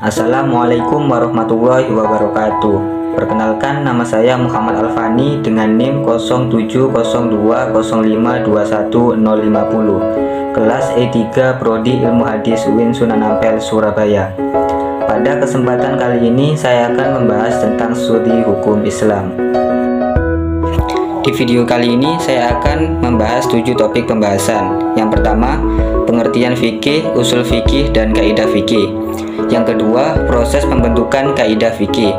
Assalamualaikum warahmatullahi wabarakatuh. Perkenalkan, nama saya Muhammad Alfani dengan NIM 070205210050, kelas E3 Prodi Ilmu Hadis UIN Sunan Ampel, Surabaya. Pada kesempatan kali ini saya akan membahas tentang studi hukum Islam. Di video kali ini saya akan membahas 7 topik pembahasan. Yang pertama, pengertian fikih, usul fikih, dan kaidah fikih. Yang kedua, proses pembentukan kaidah fikih.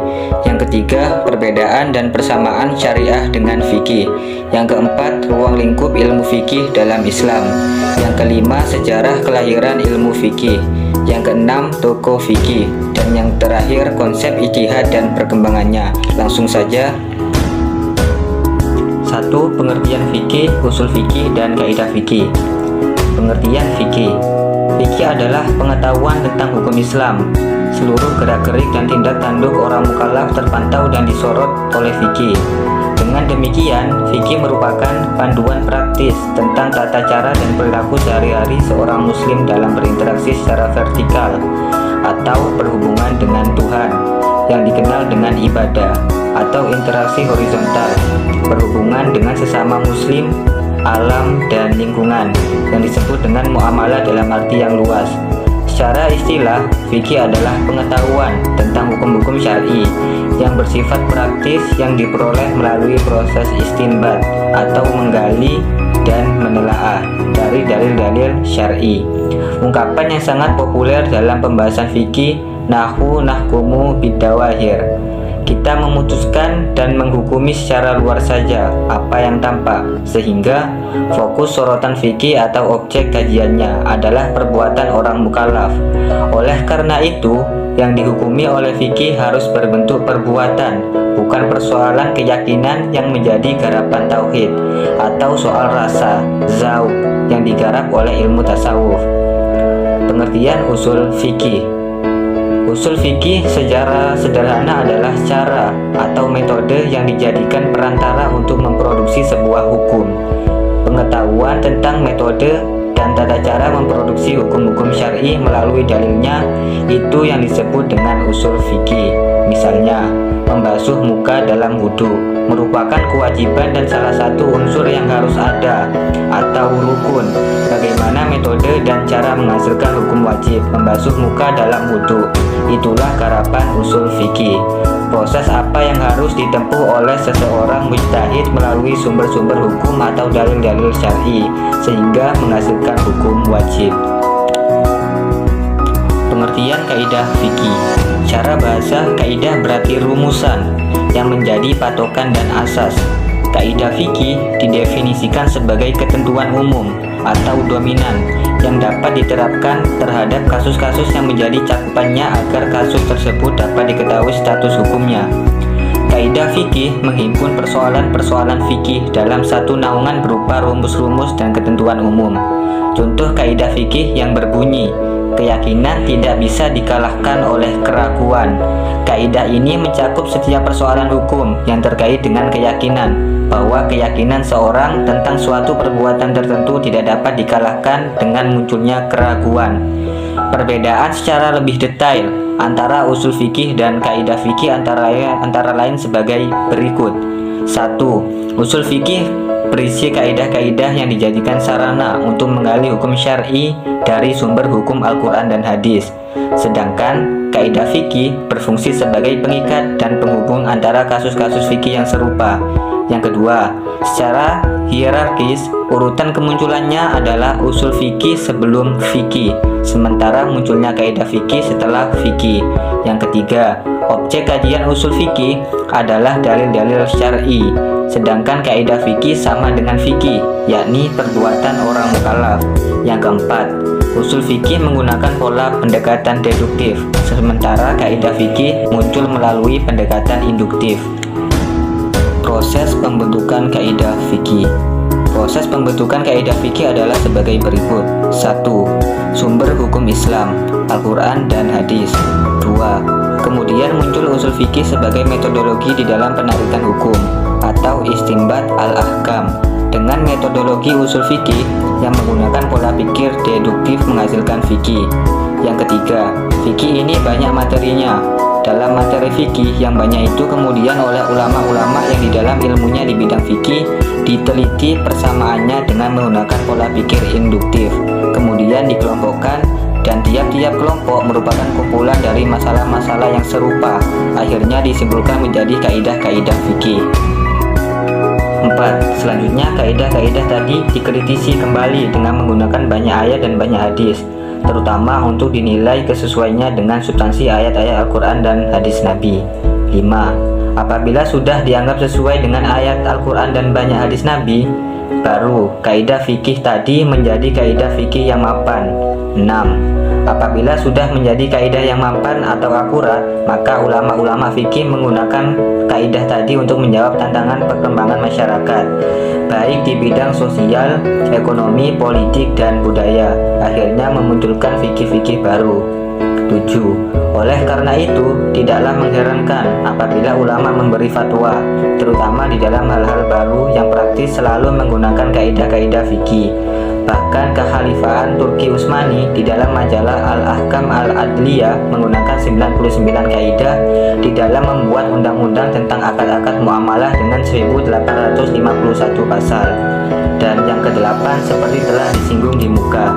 Yang ketiga, perbedaan dan persamaan syariah dengan fikih. Yang keempat, ruang lingkup ilmu fikih dalam Islam. Yang kelima, sejarah kelahiran ilmu fikih. Yang keenam, tokoh fikih. Dan yang terakhir, konsep ijtihad dan perkembangannya. Langsung saja. 1. Pengertian fikih, usul fikih, dan kaidah fikih. Pengertian fikih. Fikih adalah pengetahuan tentang hukum Islam. Seluruh gerak-gerik dan tindak tanduk orang mukallaf terpantau dan disorot oleh fikih. Dengan demikian, fikih merupakan panduan praktis tentang tata cara dan perilaku sehari-hari seorang muslim dalam berinteraksi secara vertikal atau berhubungan dengan Tuhan, yang dikenal dengan ibadah, atau interaksi horizontal, berhubungan dengan sesama muslim, alam, dan lingkungan, yang disebut dengan muamalah dalam arti yang luas. Secara istilah, fikih adalah pengetahuan tentang hukum-hukum syar'i yang bersifat praktis yang diperoleh melalui proses istinbat atau menggali dan menelaah dari dalil-dalil syar'i. Ungkapan yang sangat populer dalam pembahasan fikih, nahwu nahkumu bidawahir. Kita memutuskan dan menghukumi secara luar saja apa yang tampak, sehingga fokus sorotan fikih atau objek kajiannya adalah perbuatan orang mukallaf. Oleh karena itu, yang dihukumi oleh fikih harus berbentuk perbuatan, bukan persoalan keyakinan yang menjadi garapan tauhid, atau soal rasa, zauq, yang digarap oleh ilmu tasawuf. Pengertian usul fikih. Usul fikih secara sederhana adalah cara atau metode yang dijadikan perantara untuk memproduksi sebuah hukum. Pengetahuan tentang metode dan tata cara memproduksi hukum-hukum syar'i melalui dalilnya, itu yang disebut dengan usul fikih. Misalnya, membasuh muka dalam wudhu merupakan kewajiban dan salah satu unsur yang harus ada atau rukun. Bagaimana metode dan cara menghasilkan hukum wajib membasuh muka dalam wudhu, itulah garapan usul fikih. Proses apa yang harus ditempuh oleh seseorang mujtahid melalui sumber-sumber hukum atau dalil-dalil syar'i sehingga menghasilkan hukum wajib. Pengertian kaidah fikih. Cara bahasa, kaidah berarti rumusan yang menjadi patokan dan asas. Kaidah fikih didefinisikan sebagai ketentuan umum atau dominan yang dapat diterapkan terhadap kasus-kasus yang menjadi cakupannya agar kasus tersebut dapat diketahui status hukumnya. Kaidah fikih menghimpun persoalan-persoalan fikih dalam satu naungan berupa rumus-rumus dan ketentuan umum. Contoh kaidah fikih yang berbunyi, keyakinan tidak bisa dikalahkan oleh keraguan. Kaidah ini mencakup setiap persoalan hukum yang terkait dengan keyakinan, bahwa keyakinan seorang tentang suatu perbuatan tertentu tidak dapat dikalahkan dengan munculnya keraguan. Perbedaan secara lebih detail antara usul fikih dan kaidah fikih antara lain sebagai berikut. 1. Usul fikih berisi kaidah-kaidah yang dijadikan sarana untuk menggali hukum syar'i dari sumber hukum Al-Quran dan hadis. Sedangkan kaidah fikih berfungsi sebagai pengikat dan penghubung antara kasus-kasus fikih yang serupa. Yang kedua, secara hierarkis, urutan kemunculannya adalah usul fikih sebelum fikih, sementara munculnya kaidah fikih setelah fikih. Yang ketiga, objek kajian usul fikih adalah dalil-dalil syar'i, sedangkan kaidah fikih sama dengan fikih, yakni perbuatan orang mukallaf. Yang keempat, usul fikih menggunakan pola pendekatan deduktif, sementara kaidah fikih muncul melalui pendekatan induktif. Proses pembentukan kaidah fikih. Proses pembentukan kaidah fikih adalah sebagai berikut. 1. Sumber hukum Islam, Al-Quran dan hadis. 2. Kemudian muncul usul fikih sebagai metodologi di dalam penarikan hukum atau istinbat al-ahkam. Dengan metodologi usul fikih yang menggunakan pola pikir deduktif menghasilkan fikih. Yang ketiga, fikih ini banyak materinya. Dalam materi fikih yang banyak itu kemudian oleh ulama-ulama yang di dalam ilmunya di bidang fikih diteliti persamaannya dengan menggunakan pola pikir induktif, kemudian dikelompokkan, dan tiap-tiap kelompok merupakan kumpulan dari masalah-masalah yang serupa, akhirnya disimpulkan menjadi kaidah-kaidah fikih. 4. Selanjutnya, kaidah-kaidah tadi dikritisi kembali dengan menggunakan banyak ayat dan banyak hadis, terutama untuk dinilai kesesuaiannya dengan substansi ayat-ayat Al-Quran dan hadis Nabi. 5. Apabila sudah dianggap sesuai dengan ayat Al-Quran dan banyak hadis Nabi, baru kaidah fikih tadi menjadi kaidah fikih yang mapan. 6. Apabila sudah menjadi kaidah yang mapan atau akurat, maka ulama-ulama fikih menggunakan kaidah tadi untuk menjawab tantangan perkembangan masyarakat, baik di bidang sosial, ekonomi, politik, dan budaya, akhirnya memunculkan fikih-fikih baru. 7. Oleh karena itu, tidaklah mengherankan apabila ulama memberi fatwa, terutama di dalam hal-hal baru yang praktis selalu menggunakan kaidah-kaidah fikih. Bahkan kekhalifahan Turki Utsmani di dalam majalah Al-Ahkam Al-Adliyah menggunakan 99 kaidah di dalam membuat undang-undang tentang akad-akad muamalah dengan 1851 pasal. Dan yang ke-8 seperti telah disinggung di muka.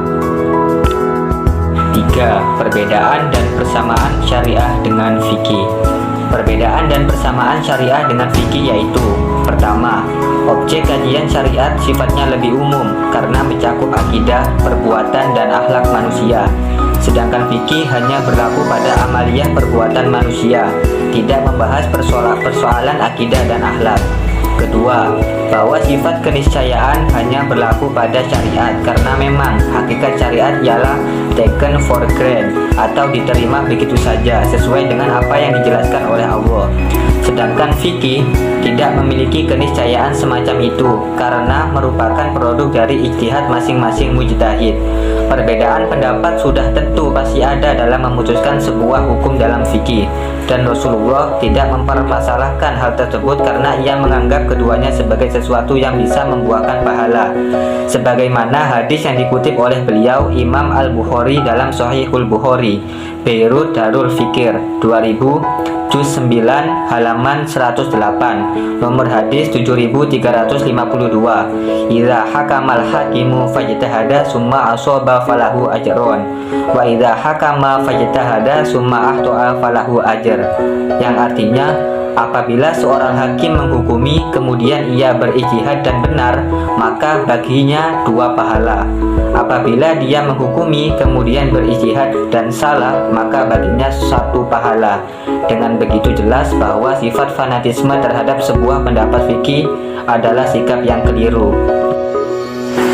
3. Perbedaan dan persamaan syariah dengan fikih. Perbedaan dan persamaan syariah dengan fikih yaitu: pertama, objek kajian syariat sifatnya lebih umum karena mencakup akidah, perbuatan, dan akhlak manusia. Sedangkan fikih hanya berlaku pada amaliyah perbuatan manusia, tidak membahas persoalan akidah dan akhlak. Kedua, bahwa sifat keniscayaan hanya berlaku pada syariat karena memang hakikat syariat ialah taken for granted atau diterima begitu saja sesuai dengan apa yang dijelaskan oleh Allah. Sedangkan fikih tidak memiliki keniscayaan semacam itu karena merupakan produk dari ijtihad masing-masing mujtahid. Perbedaan pendapat sudah tentu pasti ada dalam memutuskan sebuah hukum dalam fikih, dan Rasulullah tidak mempermasalahkan hal tersebut karena ia menganggap keduanya sebagai sesuatu yang bisa membuahkan pahala. Sebagaimana hadis yang dikutip oleh beliau Imam Al-Bukhari dalam Sahihul Bukhari, Beirut Darul Fikir 2000 juz 9 halaman 108, nomor hadis 7352. Idza hakamal hakimu fajtahada summa asaba falahu ajrun wa idza hakama fajtahada summa ahta'a falahu ajr. Yang artinya, apabila seorang hakim menghukumi kemudian ia berijtihad dan benar, maka baginya 2 pahala. Apabila dia menghukumi kemudian berijtihad dan salah, maka baginya 1 pahala. Dengan begitu jelas bahwa sifat fanatisme terhadap sebuah pendapat fikih adalah sikap yang keliru.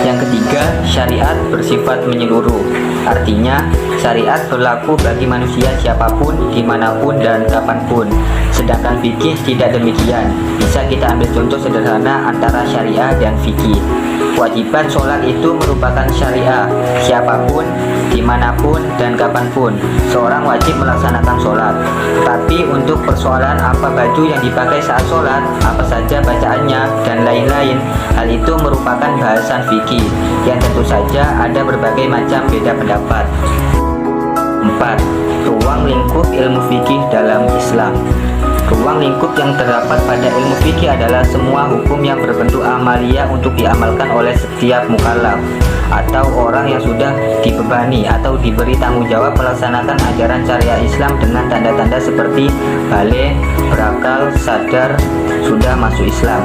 Yang ketiga, syariat bersifat menyeluruh. Artinya, syariat berlaku bagi manusia siapapun, dimanapun, dan kapanpun. Sedangkan fikih tidak demikian. Bisa kita ambil contoh sederhana antara syariah dan fikih. Kewajiban sholat itu merupakan syariah. Siapapun, dimanapun, dan kapanpun seorang wajib melaksanakan sholat. Tapi untuk persoalan apa baju yang dipakai saat sholat, apa saja bacaannya, dan lain-lain, hal itu merupakan bahasan fikih yang tentu saja ada berbagai macam beda pendapat. 4. Ruang lingkup ilmu fikih dalam Islam. Ruang lingkup yang terdapat pada ilmu fikih adalah semua hukum yang berbentuk amaliyah untuk diamalkan oleh setiap mukallaf atau orang yang sudah dibebani atau diberi tanggung jawab melaksanakan ajaran syariah Islam dengan tanda-tanda seperti balik, berakal, sadar, sudah masuk Islam.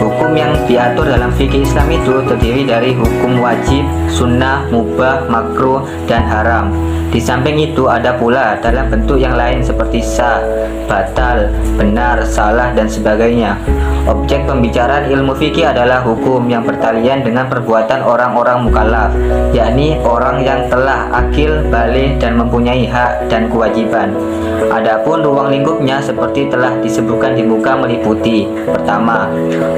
Hukum yang diatur dalam fikih Islam itu terdiri dari hukum wajib, sunnah, mubah, makruh, dan haram. Di samping itu ada pula dalam bentuk yang lain seperti sah, batal, benar, salah, dan sebagainya. Objek pembicaraan ilmu fikih adalah hukum yang bertalian dengan perbuatan orang-orang mukallaf, yakni orang yang telah akil, baligh, dan mempunyai hak dan kewajiban. Adapun ruang lingkupnya seperti telah disebutkan di muka meliputi: pertama,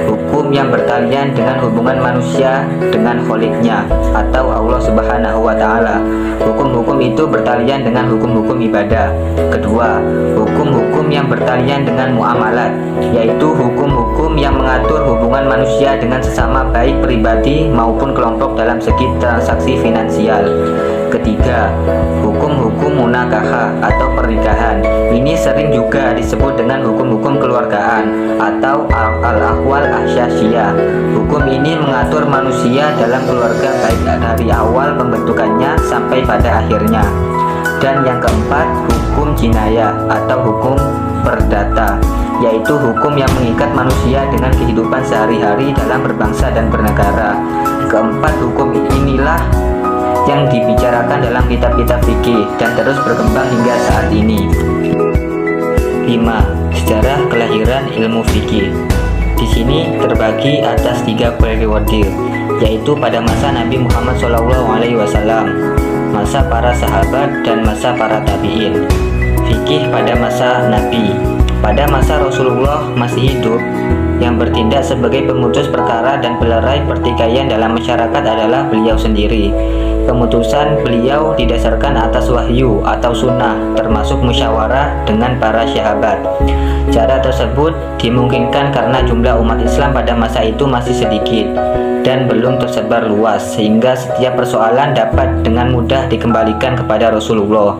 hukum yang bertalian dengan hubungan manusia dengan kholiknya atau Allah Subhanahu wa Ta'ala. Hukum-hukum itu bertalian dengan hukum-hukum ibadah. Kedua, hukum-hukum yang bertalian dengan muamalat, yaitu hukum-hukum hukum yang mengatur hubungan manusia dengan sesama baik pribadi maupun kelompok dalam segi transaksi finansial. Ketiga, hukum-hukum munakaha atau pernikahan. Ini sering juga disebut dengan hukum-hukum keluargaan atau al-ahwal asyasiyah. Hukum ini mengatur manusia dalam keluarga baik dari awal pembentukannya sampai pada akhirnya. Dan yang keempat, hukum jinayah atau hukum perdata, yaitu hukum yang mengikat manusia dengan kehidupan sehari-hari dalam berbangsa dan bernegara. Keempat hukum inilah yang dibicarakan dalam kitab-kitab fikih dan terus berkembang hingga saat ini. 5. Sejarah kelahiran ilmu fikih. Di sini terbagi atas 3 periode, yaitu pada masa Nabi Muhammad SAW, masa para sahabat, dan masa para tabi'in. Fikih pada masa Nabi. Pada masa Rasulullah masih hidup, yang bertindak sebagai pemutus perkara dan pelerai pertikaian dalam masyarakat adalah beliau sendiri. Keputusan beliau didasarkan atas wahyu atau sunnah, termasuk musyawarah dengan para sahabat. Cara tersebut dimungkinkan karena jumlah umat Islam pada masa itu masih sedikit dan belum tersebar luas, sehingga setiap persoalan dapat dengan mudah dikembalikan kepada Rasulullah.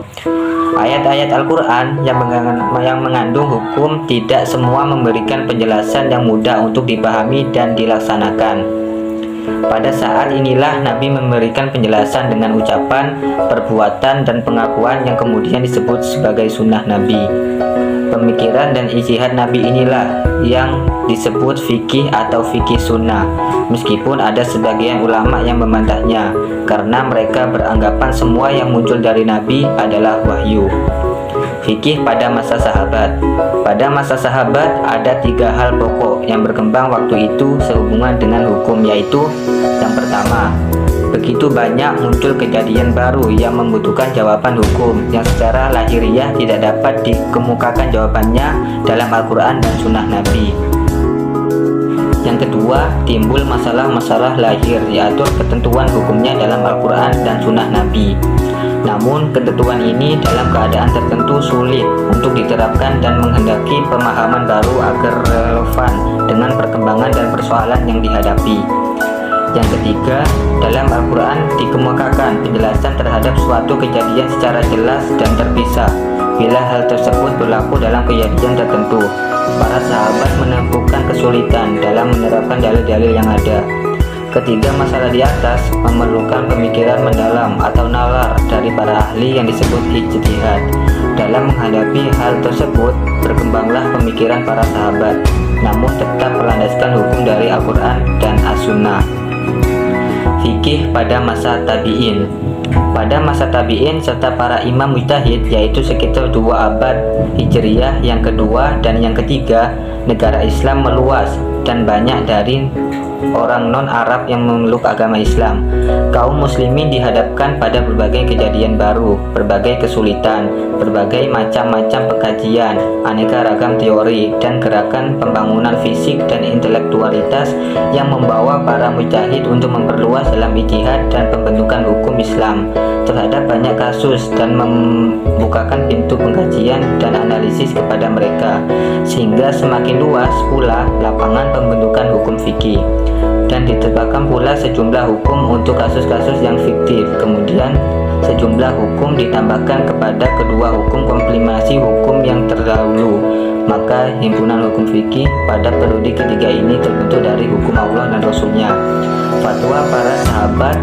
Ayat-ayat Al-Quran yang mengandung hukum tidak semua memberikan penjelasan yang mudah untuk dipahami dan dilaksanakan. Pada saat inilah Nabi memberikan penjelasan dengan ucapan, perbuatan, dan pengakuan yang kemudian disebut sebagai sunnah Nabi. Pemikiran dan ijtihad Nabi inilah yang disebut fikih atau fikih sunnah, meskipun ada sebagian ulama yang membantahnya karena mereka beranggapan semua yang muncul dari Nabi adalah wahyu. Fikih pada masa sahabat. Pada masa sahabat ada 3 hal pokok yang berkembang waktu itu sehubungan dengan hukum, yaitu yang pertama, begitu banyak muncul kejadian baru yang membutuhkan jawaban hukum yang secara lahiriah tidak dapat dikemukakan jawabannya dalam Al-Quran dan Sunnah Nabi. Yang kedua, timbul masalah-masalah lahir, yaitu ketentuan hukumnya dalam Al-Quran dan Sunnah Nabi. Namun, ketentuan ini dalam keadaan tertentu sulit untuk diterapkan dan menghendaki pemahaman baru agar relevan dengan perkembangan dan persoalan yang dihadapi. Yang ketiga, dalam Al-Quran dikemukakan penjelasan terhadap suatu kejadian secara jelas dan terpisah. Bila hal tersebut berlaku dalam kejadian tertentu, para sahabat menemukan kesulitan dalam menerapkan dalil-dalil yang ada. Ketiga masalah di atas memerlukan pemikiran mendalam atau nalar dari para ahli yang disebut ijtihad. Dalam menghadapi hal tersebut, berkembanglah pemikiran para sahabat, namun tetap berlandaskan hukum dari Al-Quran dan As-Sunnah. Fikih pada masa tabi'in. Pada masa tabi'in serta para imam mujtahid, yaitu sekitar 2 abad Hijriyah yang kedua dan yang ketiga, negara Islam meluas dan banyak dari orang non-Arab yang memeluk agama Islam. Kaum muslimin dihadapkan pada berbagai kejadian baru, berbagai kesulitan, berbagai macam-macam pengkajian, aneka ragam teori, dan gerakan pembangunan fisik dan intelektualitas yang membawa para mujtahid untuk memperluas dalam ijtihad dan pembentukan hukum Islam terhadap banyak kasus dan membukakan pintu pengkajian dan analisis kepada mereka, sehingga semakin luas pula lapangan pembentukan hukum fikih. Dan ditetapkan pula sejumlah hukum untuk kasus-kasus yang fiktif. Kemudian sejumlah hukum ditambahkan kepada kedua hukum kompilasi hukum yang terdahulu. Maka himpunan hukum fikih pada periode ketiga ini terbentuk dari hukum Allah dan Rasulnya, fatwa para sahabat,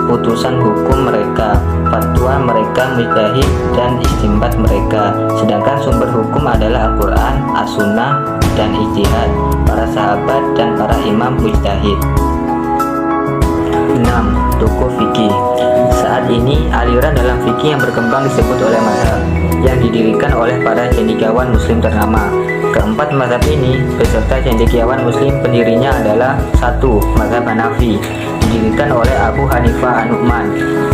putusan hukum mereka, fatwa mereka mujtahid, dan istinbat mereka. Sedangkan sumber hukum adalah Al-Quran, As-Sunnah, dan ijtihad para sahabat dan para imam mujtahid. 6. Tokoh fikih. Saat ini aliran dalam fikih yang berkembang disebut oleh mazhab yang didirikan oleh para cendekiawan muslim ternama. Keempat mazhab ini beserta cendekiawan muslim pendirinya adalah 1. Mazhab Hanafi, didirikan oleh Abu Hanifah An-Nu'man.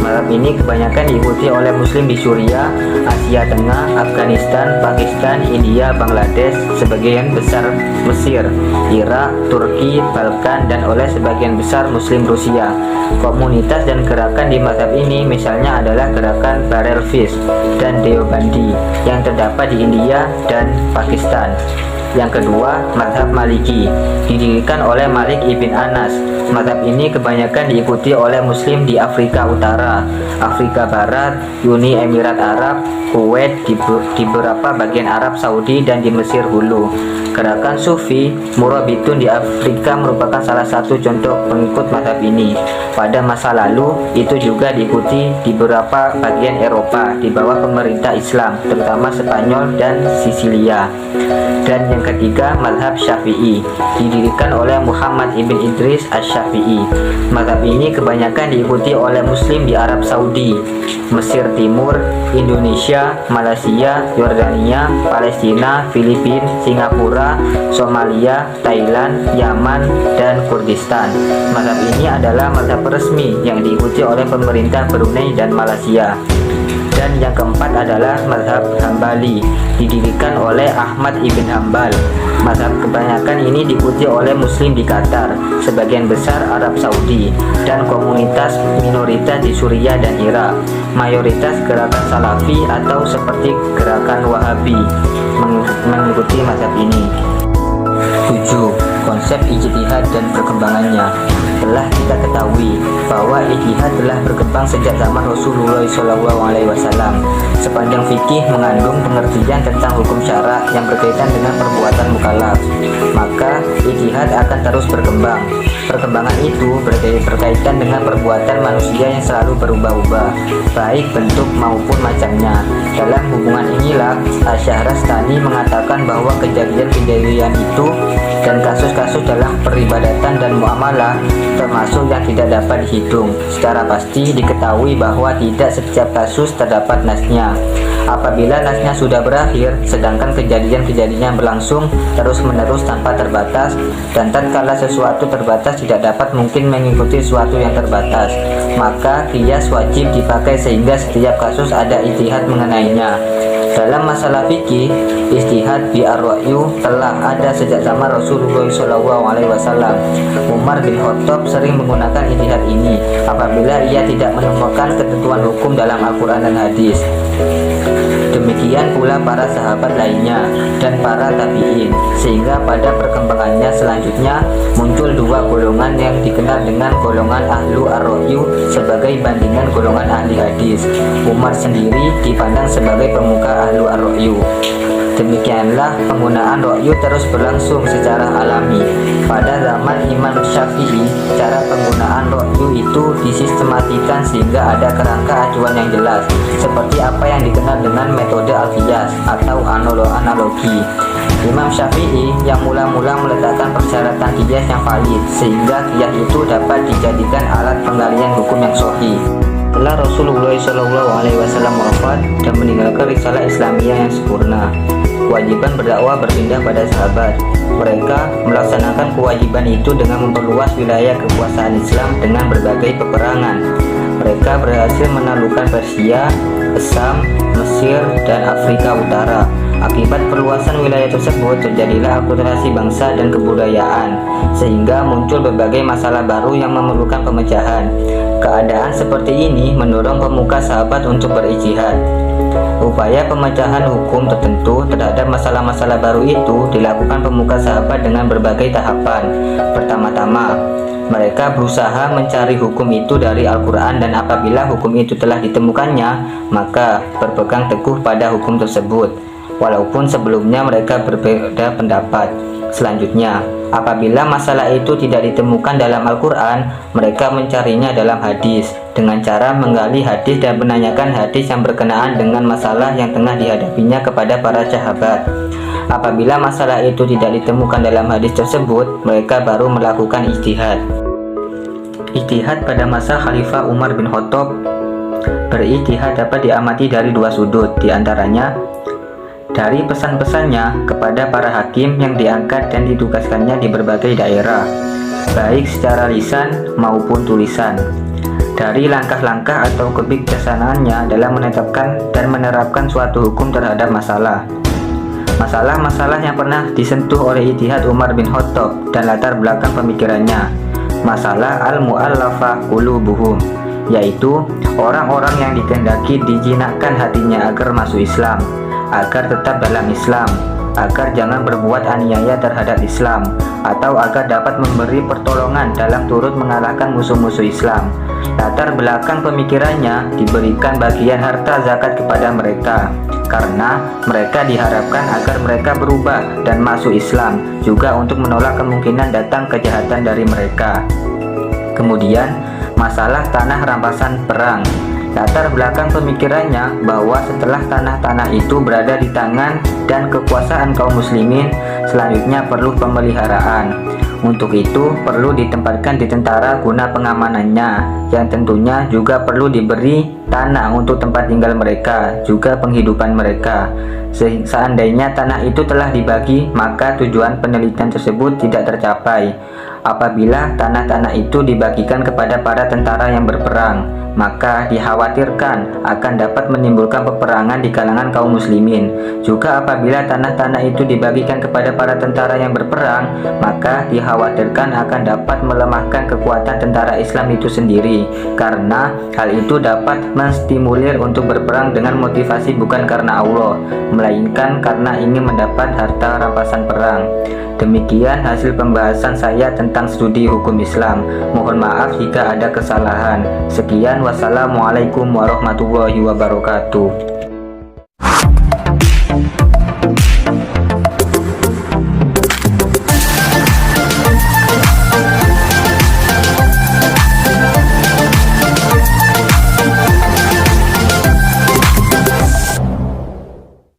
Mazhab ini kebanyakan diikuti oleh muslim di Suriah, Asia Tengah, Afghanistan, Pakistan, India, Bangladesh, sebagian besar Mesir, Irak, Turki, Balkan, dan oleh sebagian besar muslim Rusia. Komunitas dan gerakan di mazhab ini misalnya adalah gerakan Barelvis dan Deobandi yang terdapat di India dan Pakistan. Yang kedua, mazhab Maliki, didirikan oleh Malik ibn Anas. Mazhab ini kebanyakan diikuti oleh Muslim di Afrika Utara, Afrika Barat, Uni Emirat Arab, Kuwait, di beberapa bagian Arab Saudi, dan di Mesir Hulu. Gerakan Sufi Murabitun di Afrika merupakan salah satu contoh pengikut mazhab ini. Pada masa lalu, itu juga diikuti di beberapa bagian Eropa di bawah pemerintah Islam, terutama Spanyol dan Sisilia. Dan yang ketiga, mazhab Syafi'i, didirikan oleh Muhammad ibn Idris Asy-Syafi'i. Mazhab ini kebanyakan diikuti oleh Muslim di Arab Saudi, Mesir Timur, Indonesia, Malaysia, Yordania, Palestina, Filipina, Singapura, Somalia, Thailand, Yaman, dan Kurdistan. Mazhab ini adalah mazhab resmi yang diikuti oleh pemerintah Brunei dan Malaysia. Dan yang keempat adalah mazhab Hambali, didirikan oleh Ahmad ibn Hambal. Mazhab kebanyakan ini diikuti oleh Muslim di Qatar, sebagian besar Arab Saudi, dan komunitas minoritas di Suriah dan Irak. Mayoritas gerakan Salafi atau seperti gerakan Wahabi mengikuti mazhab ini. 7. Konsep ijtihad dan perkembangannya. Telah kita ketahui bahwa ijtihad telah berkembang sejak zaman Rasulullah SAW. Sepanjang fikih mengandung pengertian tentang hukum syara yang berkaitan dengan perbuatan mukallaf, maka ijtihad akan terus berkembang. Perkembangan itu berkaitan dengan perbuatan manusia yang selalu berubah-ubah, baik bentuk maupun macamnya. Dalam hubungan inilah Asy-Syahrastani mengatakan bahwa kejadian-kejadian itu dan kasus-kasus dalam peribadatan dan muamalah termasuk yang tidak dapat dihitung. Secara pasti diketahui bahwa tidak setiap kasus terdapat nasnya. Apabila nasnya sudah berakhir, sedangkan kejadian-kejadian berlangsung terus-menerus tanpa terbatas, dan tatkala sesuatu terbatas tidak dapat mungkin mengikuti sesuatu yang terbatas, maka qiyas wajib dipakai sehingga setiap kasus ada ijtihad mengenainya. Dalam masalah fikih, ijtihad bi'ar-ra'yu telah ada sejak zaman Rasulullah SAW. Umar bin Khattab sering menggunakan ijtihad ini apabila ia tidak menemukan ketentuan hukum dalam Al-Quran dan hadis. Demikian pula para sahabat lainnya dan para tabi'in, sehingga pada perkembangannya selanjutnya muncul dua golongan yang dikenal dengan golongan ahlu ar-ra'yu sebagai bandingan golongan ahli hadis. Umar sendiri dipandang sebagai pemuka ahlu ar-ra'yu. Demikianlah penggunaan ra'yu terus berlangsung secara alami. Pada zaman Imam Syafi'i, cara penggunaan ra'yu itu disistematikan sehingga ada kerangka acuan yang jelas, seperti apa yang dikenal dengan metode al-qiyas atau analogi. Imam Syafi'i yang mula-mula meletakkan persyaratan qiyas yang valid, sehingga qiyas itu dapat dijadikan alat penggalian hukum yang sahih. Setelah Rasulullah SAW wafat dan meninggalkan risalah Islamiyah yang sempurna, kewajiban berdakwah berpindah pada sahabat. Mereka melaksanakan kewajiban itu dengan memperluas wilayah kekuasaan Islam dengan berbagai peperangan. Mereka berhasil menaklukkan Persia, Syam, Mesir, dan Afrika Utara. Akibat perluasan wilayah tersebut terjadilah akulturasi bangsa dan kebudayaan, sehingga muncul berbagai masalah baru yang memerlukan pemecahan. Keadaan seperti ini mendorong pemuka sahabat untuk berijtihad. Upaya pemecahan hukum tertentu terhadap masalah-masalah baru itu dilakukan pemuka sahabat dengan berbagai tahapan. Pertama-tama, mereka berusaha mencari hukum itu dari Al-Quran, dan apabila hukum itu telah ditemukannya, maka berpegang teguh pada hukum tersebut, walaupun sebelumnya mereka berbeda pendapat. Selanjutnya, apabila masalah itu tidak ditemukan dalam Al-Quran, mereka mencarinya dalam hadis dengan cara menggali hadis dan menanyakan hadis yang berkenaan dengan masalah yang tengah dihadapinya kepada para sahabat. Apabila masalah itu tidak ditemukan dalam hadis tersebut, mereka baru melakukan ijtihad. Ijtihad pada masa Khalifah Umar bin Khattab. Berijtihad dapat diamati dari dua sudut, diantaranya dari pesan-pesannya kepada para hakim yang diangkat dan ditugaskannya di berbagai daerah, baik secara lisan maupun tulisan, dari langkah-langkah atau kebijaksanaannya dalam menetapkan dan menerapkan suatu hukum terhadap masalah-masalah yang pernah disentuh oleh ijtihad Umar bin Khattab dan latar belakang pemikirannya. Masalah al-mu'allafah qulubuhum, yaitu orang-orang yang dikehendaki dijinakkan hatinya agar masuk Islam, agar tetap dalam Islam, agar jangan berbuat aniaya terhadap Islam, atau agar dapat memberi pertolongan dalam turut mengalahkan musuh-musuh Islam. Latar belakang pemikirannya diberikan bagian harta zakat kepada mereka, karena mereka diharapkan agar mereka berubah dan masuk Islam, juga untuk menolak kemungkinan datang kejahatan dari mereka. Kemudian, masalah tanah rampasan perang. Latar belakang pemikirannya bahwa setelah tanah-tanah itu berada di tangan dan kekuasaan kaum muslimin, selanjutnya perlu pemeliharaan. Untuk itu perlu ditempatkan di tentara guna pengamanannya, yang tentunya juga perlu diberi tanah untuk tempat tinggal mereka, juga penghidupan mereka. Seandainya tanah itu telah dibagi, maka tujuan penelitian tersebut tidak tercapai. Apabila tanah-tanah itu dibagikan kepada para tentara yang berperang, maka dikhawatirkan akan dapat menimbulkan peperangan di kalangan kaum muslimin. Juga apabila tanah-tanah itu dibagikan kepada para tentara yang berperang, maka dikhawatirkan akan dapat melemahkan kekuatan tentara Islam itu sendiri, karena hal itu dapat menstimulir untuk berperang dengan motivasi bukan karena Allah, melainkan karena ingin mendapat harta rampasan perang. Demikian hasil pembahasan saya tentang studi hukum Islam. Mohon maaf jika ada kesalahan. Sekian, wassalamualaikum warahmatullahi wabarakatuh.